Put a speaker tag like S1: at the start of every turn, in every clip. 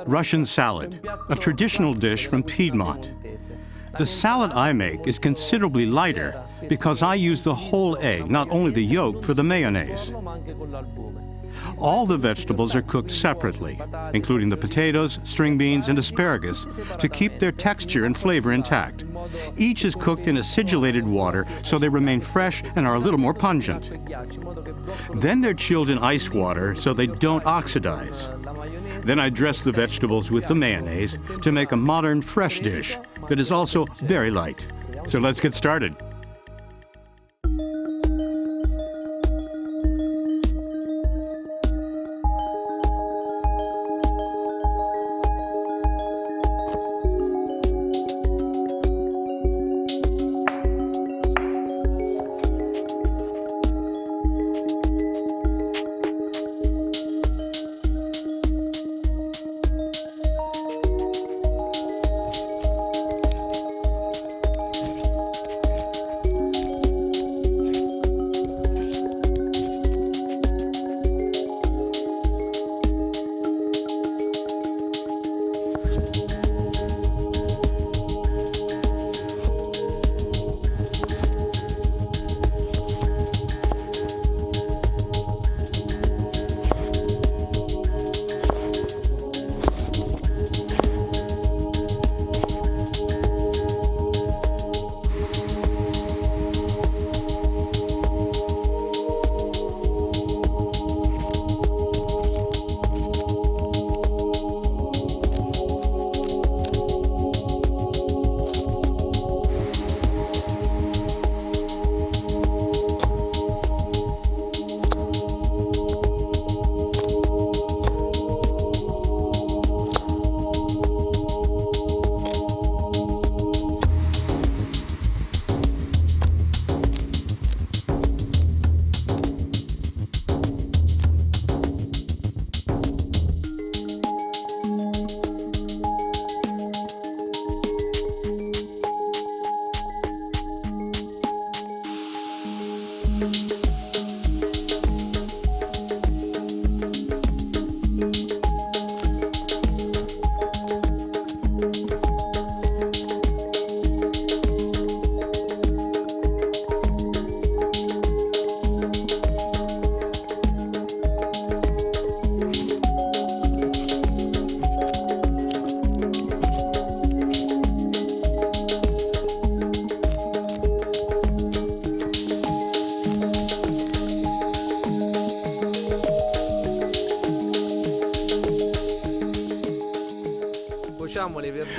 S1: Russian salad, a traditional dish from Piedmont. The salad I make is considerably lighter because I use the whole egg, not only the yolk, for the mayonnaise. All the vegetables are cooked separately, including the potatoes, string beans, and asparagus, to keep their texture and flavor intact. Each is cooked in acidulated water so they remain fresh and are a little more pungent. Then they're chilled in ice water so they don't oxidize. Then I dress the vegetables with the mayonnaise to make a modern, fresh dish that is also very light. So let's get started.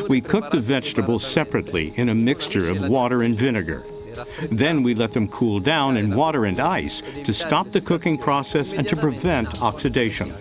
S1: We cook the vegetables separately in a mixture of water and vinegar. Then we let them cool down in water and ice to stop the cooking process and to prevent oxidation.